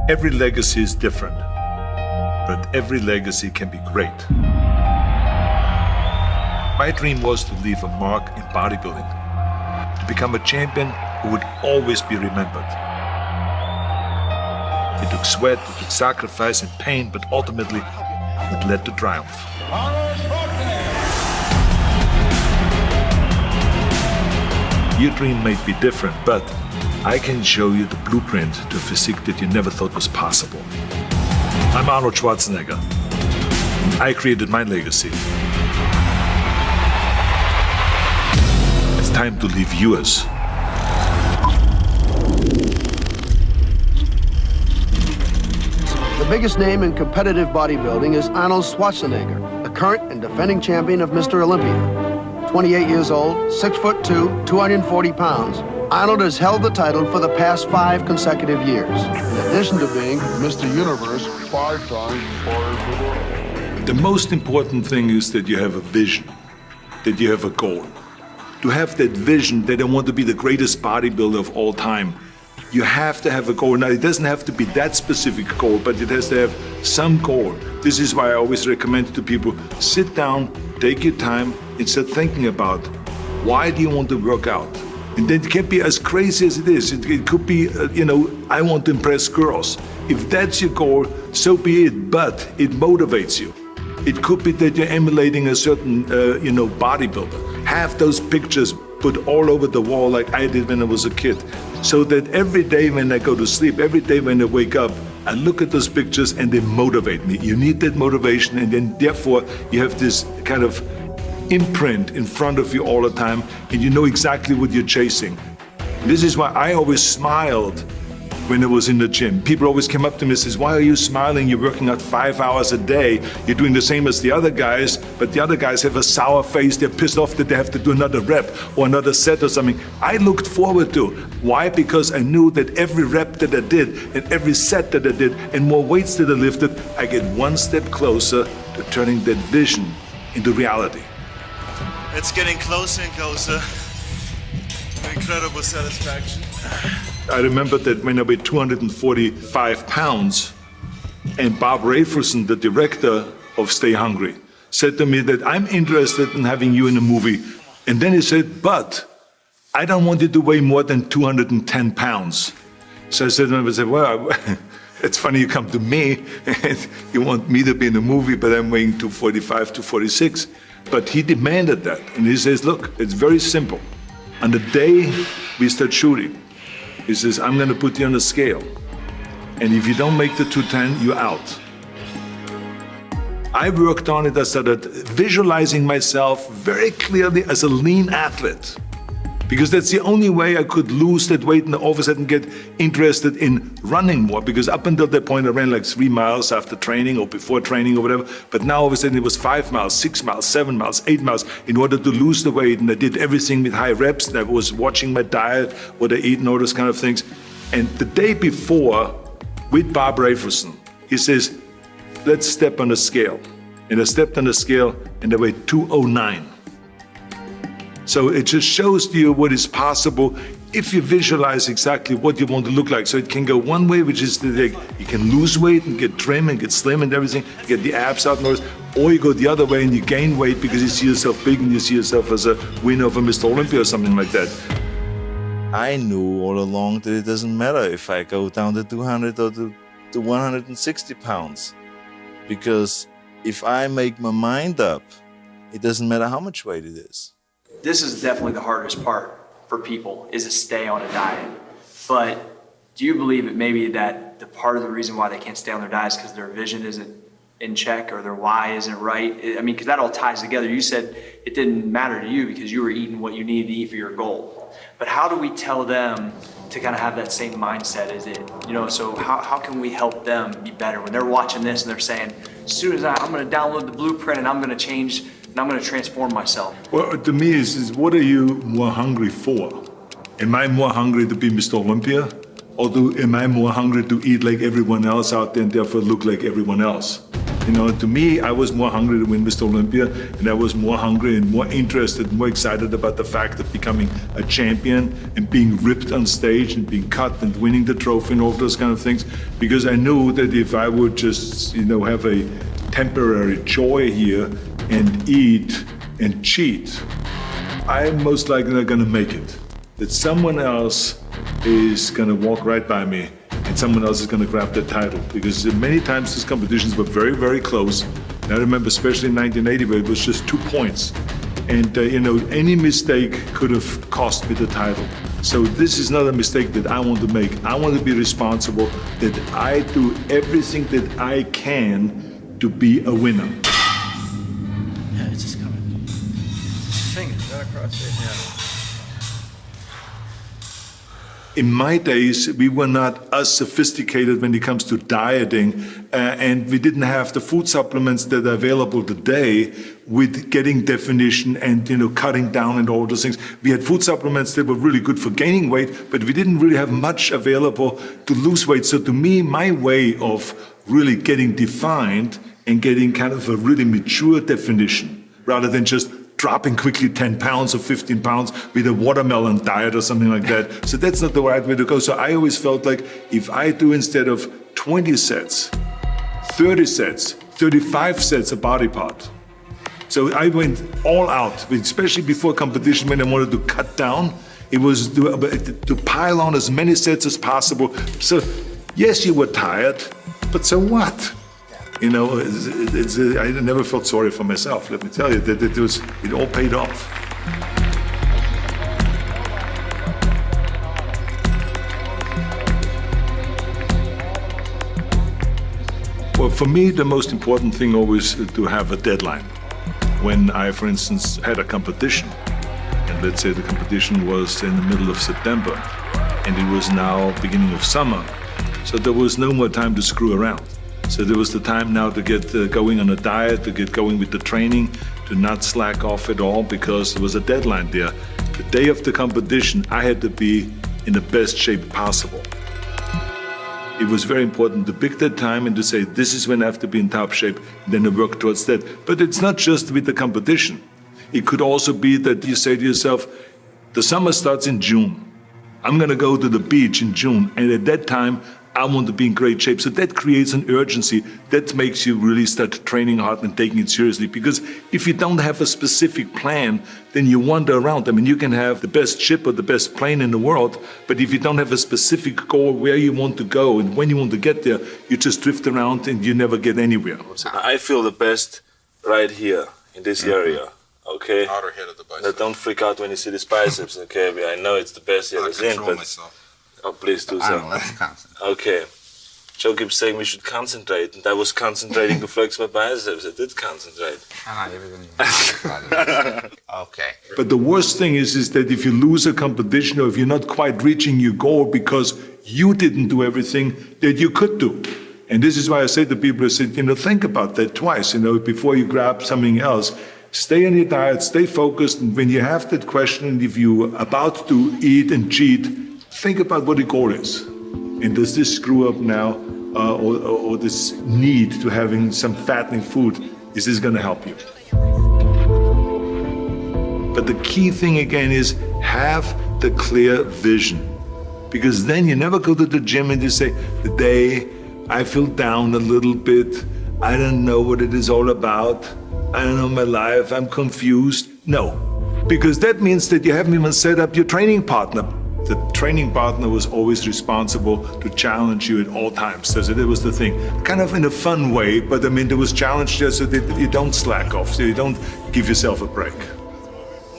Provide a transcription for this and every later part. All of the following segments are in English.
Every legacy is different, but every legacy can be great. My dream was to leave a mark in bodybuilding, to become a champion who would always be remembered. It took sweat, it took sacrifice and pain, but ultimately it led to triumph. Your dream may be different, but I can show you the blueprint to a physique that you never thought was possible. I'm Arnold Schwarzenegger. I created my legacy. It's time to leave yours. The biggest name in competitive bodybuilding is Arnold Schwarzenegger, the current and defending champion of Mr. Olympia. 28 years old, 6'2", 240 pounds. Arnold has held the title for the past 5 consecutive years, in addition to being Mr. Universe 5 times. The most important thing is that you have a vision, that you have a goal. To have that vision that I want to be the greatest bodybuilder of all time, you have to have a goal. Now, it doesn't have to be that specific goal, but it has to have some goal. This is why I always recommend to people, sit down, take your time, and start thinking about why do you want to work out? And then it can be as crazy as it is. It could be, I want to impress girls. If that's your goal, so be it, but it motivates you. It could be that you're emulating a certain, bodybuilder. Have those pictures put all over the wall like I did when I was a kid. So that every day when I go to sleep, every day when I wake up, I look at those pictures and they motivate me. You need that motivation, and then therefore you have this kind of imprint in front of you all the time, and you know exactly what you're chasing. This is why I always smiled when I was in the gym. People always came up to me and says, why are you smiling? You're working out 5 hours a day. You're doing the same as the other guys, but the other guys have a sour face. They're pissed off that they have to do another rep or another set or something. I looked forward to. Why? Because I knew that every rep that I did and every set that I did and more weights that I lifted, I get one step closer to turning that vision into reality. It's getting closer and closer. Incredible satisfaction. I remember that when I weighed 245 pounds, and Bob Raferson, the director of Stay Hungry, said to me that I'm interested in having you in a movie. And then he said, but I don't want you to weigh more than 210 pounds. So I said to him, well, it's funny you come to me and you want me to be in a movie, but I'm weighing 245, 246. But he demanded that. And he says, look, it's very simple. On the day we start shooting, he says, I'm going to put you on a scale. And if you don't make the 210, you're out. I worked on it. I started visualizing myself very clearly as a lean athlete, because that's the only way I could lose that weight and all of a sudden get interested in running more. Because up until that point, I ran like 3 miles after training or before training or whatever. But now all of a sudden it was 5 miles, 6 miles, 7 miles, 8 miles in order to lose the weight. And I did everything with high reps. And I was watching my diet, what I eat and all those kind of things. And the day before, with Bob Raferson, he says, let's step on the scale. And I stepped on the scale and I weighed 209. So it just shows to you what is possible if you visualize exactly what you want to look like. So it can go one way, which is that you can lose weight and get trim and get slim and everything, get the abs out and all this. Or you go the other way and you gain weight because you see yourself big and you see yourself as a winner of a Mr. Olympia or something like that. I knew all along that it doesn't matter if I go down to 200 or to 160 pounds. Because if I make my mind up, it doesn't matter how much weight it is. This is definitely the hardest part for people, is to stay on a diet. But do you believe it maybe that the part of the reason why they can't stay on their diet is because their vision isn't in check or their why isn't right? I mean, because that all ties together. You said it didn't matter to you because you were eating what you needed to eat for your goal. But how do we tell them to kind of have that same mindset as it, so how can we help them be better when they're watching this and they're saying, as soon as I'm going to download the blueprint and I'm going to change and I'm going to transform myself? Well, to me, is what are you more hungry for? Am I more hungry to be Mr. Olympia? Or am I more hungry to eat like everyone else out there and therefore look like everyone else? To me, I was more hungry to win Mr. Olympia, and I was more hungry and more interested, more excited about the fact of becoming a champion and being ripped on stage and being cut and winning the trophy and all those kind of things, because I knew that if I would just, have a temporary joy here and eat and cheat, I'm most likely not gonna make it. That someone else is gonna walk right by me and someone else is gonna grab the title. Because many times these competitions were very, very close. And I remember especially in 1980 where it was just 2 points. And any mistake could have cost me the title. So this is not a mistake that I want to make. I want to be responsible that I do everything that I can to be a winner. Yeah, it's just coming. Fingers right across it. Yeah. In my days, we were not as sophisticated when it comes to dieting, and we didn't have the food supplements that are available today with getting definition and cutting down and all those things. We had food supplements that were really good for gaining weight, but we didn't really have much available to lose weight. So to me, my way of really getting defined and getting kind of a really mature definition, rather than just dropping quickly 10 pounds or 15 pounds with a watermelon diet or something like that. So that's not the right way to go. So I always felt like if I do instead of 20 sets, 30 sets, 35 sets a body part. So I went all out, especially before competition when I wanted to cut down. It was to pile on as many sets as possible. So yes, you were tired, but so what? I never felt sorry for myself. Let me tell you that it all paid off. Well, for me, the most important thing always is to have a deadline. When I, for instance, had a competition, and let's say the competition was in the middle of September, and it was now beginning of summer, so there was no more time to screw around. So there was the time now to get going on a diet, to get going with the training, to not slack off at all because there was a deadline there. The day of the competition, I had to be in the best shape possible. It was very important to pick that time and to say, this is when I have to be in top shape, and then to work towards that. But it's not just with the competition. It could also be that you say to yourself, the summer starts in June. I'm gonna go to the beach in June, and at that time, I want to be in great shape. So that creates an urgency that makes you really start training hard and taking it seriously. Because if you don't have a specific plan, then you wander around. I mean, you can have the best ship or the best plane in the world, but if you don't have a specific goal where you want to go and when you want to get there, you just drift around and you never get anywhere. I feel the best right here in this area. Okay. Outer head of the bicep. Now, don't freak out when you see these biceps. Okay, I know it's the best you ever seen, but myself. oh, please do I so. don't know, let's concentrate. Okay. Joe keeps saying we should concentrate, and I was concentrating to flex my biceps. I did concentrate. Okay. But the worst thing is that if you lose a competition or if you're not quite reaching your goal because you didn't do everything that you could do. And this is why I say to people, I said, think about that twice, before you grab something else. Stay on your diet, stay focused, and when you have that question, if you're about to eat and cheat, think about what the goal is. And does this screw up now, or this need to having some fattening food, is this gonna help you? But the key thing again is have the clear vision. Because then you never go to the gym and you say, today I feel down a little bit, I don't know what it is all about, I don't know my life, I'm confused. No, because that means that you haven't even set up your training partner. The training partner was always responsible to challenge you at all times. So that was the thing. Kind of in a fun way, but there was challenge there so that you don't slack off, so you don't give yourself a break.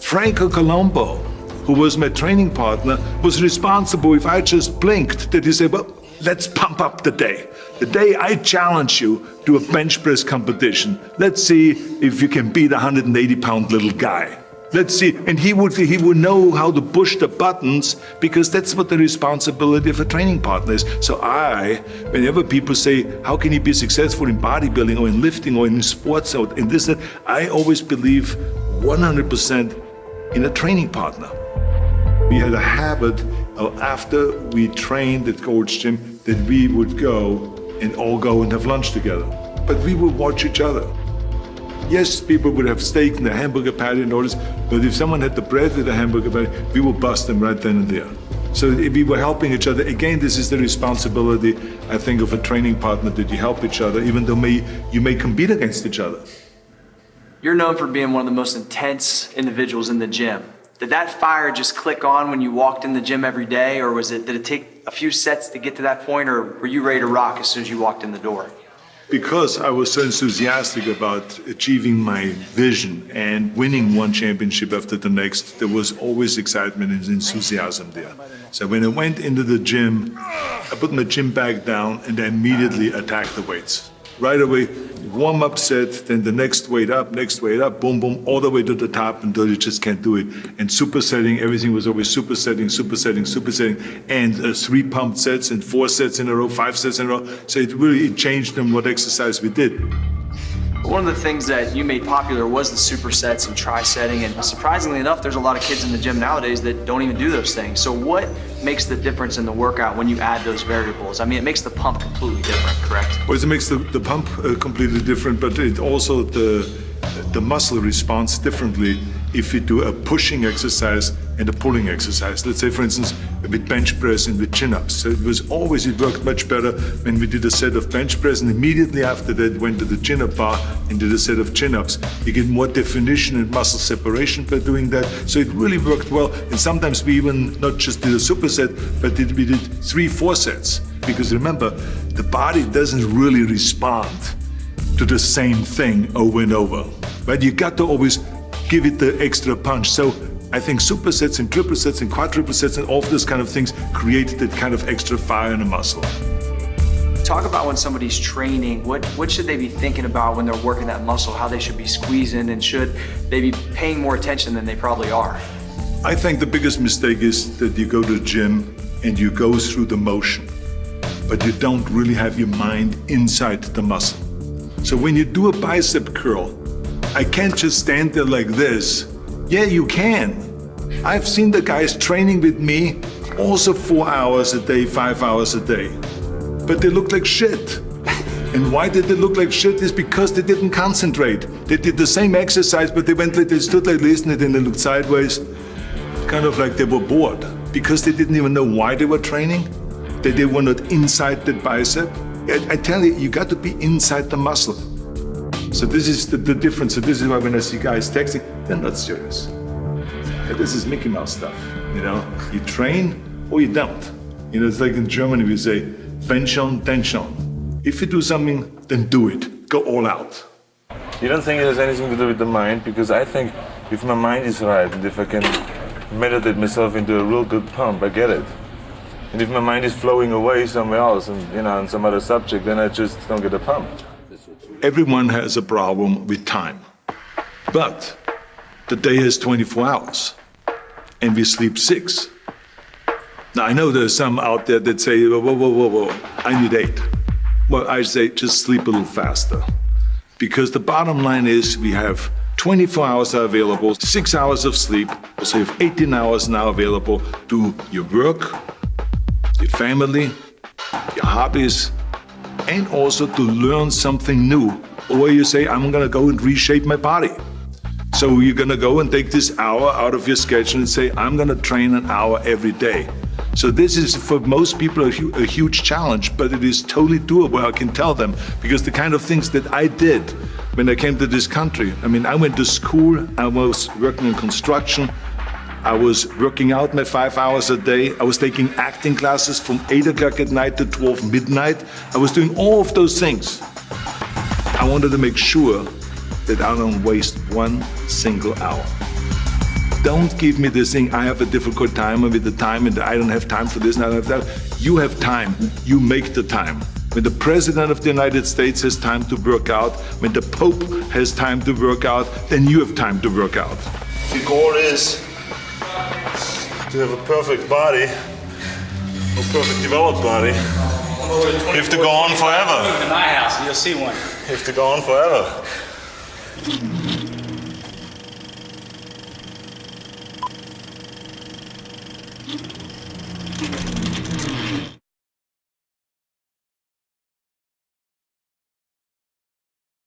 Franco Colombo, who was my training partner, was responsible if I just blinked, that he said, well, let's pump up the day. The day I challenge you to a bench press competition. Let's see if you can beat a 180-pound little guy. Let's see, and he would know how to push the buttons because that's what the responsibility of a training partner is. So whenever people say, how can you be successful in bodybuilding or in lifting or in sports or in this, that, I always believe 100% in a training partner. We had a habit of after we trained at Gold's Gym that we would go and all go and have lunch together. but we would watch each other. Yes, people would have steak and a hamburger patty and all this, but if someone had the bread with a hamburger patty, we would bust them right then and there. So if we were helping each other. Again, this is the responsibility, I think, of a training partner, that you help each other, even though you may compete against each other. You're known for being one of the most intense individuals in the gym. Did that fire just click on when you walked in the gym every day, or did it take a few sets to get to that point, or were you ready to rock as soon as you walked in the door? Because I was so enthusiastic about achieving my vision and winning one championship after the next, there was always excitement and enthusiasm there. So when I went into the gym, I put my gym bag down and I immediately attacked the weights. Right away, warm-up set, then the next weight up, boom, boom, all the way to the top until you just can't do it. And supersetting, everything was always supersetting, and 3 pumped sets and 4 sets in a row, 5 sets in a row. So it changed on what exercise we did. One of the things that you made popular was the supersets and tri-setting, and surprisingly enough, there's a lot of kids in the gym nowadays that don't even do those things. So what makes the difference in the workout when you add those variables? I mean, it makes the pump completely different, correct? Well, it makes the pump completely different, but it also the muscle responds differently if you do a pushing exercise and a pulling exercise. Let's say, for instance, with bench press and with chin-ups. So it worked much better when we did a set of bench press, and immediately after that went to the chin-up bar and did a set of chin-ups. You get more definition and muscle separation by doing that. So it really worked well. And sometimes we even not just did a superset, but we did 3-4 sets. Because remember, the body doesn't really respond to the same thing over and over. But you got to always give it the extra punch. So I think supersets and triple sets and quadruple sets and all of those kind of things create that kind of extra fire in the muscle. Talk about when somebody's training, what should they be thinking about when they're working that muscle, how they should be squeezing, and should they be paying more attention than they probably are? I think the biggest mistake is that you go to the gym and you go through the motion, but you don't really have your mind inside the muscle. So when you do a bicep curl, I can't just stand there like this. Yeah, you can. I've seen the guys training with me also 4 hours a day, 5 hours a day. But they look like shit. And why did they look like shit is because they didn't concentrate. They did the same exercise, but they stood like this and then they looked sideways. Kind of like they were bored because they didn't even know why they were training. That they were not inside the bicep. I tell you, you got to be inside the muscle. So this is the difference. So this is why when I see guys texting, they're not serious. This is Mickey Mouse stuff, you know? You train or you don't. You know, it's like in Germany we say, wenn schon, denn schon. If you do something, then do it. Go all out. You don't think it has anything to do with the mind? Because I think if my mind is right and if I can meditate myself into a real good pump, I get it. And if my mind is flowing away somewhere else and, you know, on some other subject, then I just don't get a pump. Everyone has a problem with time. But the day has 24 hours and we sleep 6. Now, I know there's some out there that say, whoa, I need 8. Well, I say just sleep a little faster. Because the bottom line is we have 24 hours are available, 6 hours of sleep, so you have 18 hours now available to your work, your family, your hobbies, and also to learn something new. Or you say, I'm gonna go and reshape my body. So you're gonna go and take this hour out of your schedule and say, I'm gonna train an hour every day. So this is, for most people, a huge challenge, but it is totally doable, I can tell them, because the kind of things that I did when I came to this country. I mean, I went to school, I was working in construction, I was working out my 5 hours a day. I was taking acting classes from 8 o'clock at night to 12 midnight. I was doing all of those things. I wanted to make sure that I don't waste one single hour. Don't give me this thing, I have a difficult time with the time and I don't have time for this and I don't have that. You have time, you make the time. When the President of the United States has time to work out, when the Pope has time to work out, then you have time to work out. The goal is to have a perfect body, a perfect developed body. You have to go on forever. Move to my house, you'll see one. You have to go on forever.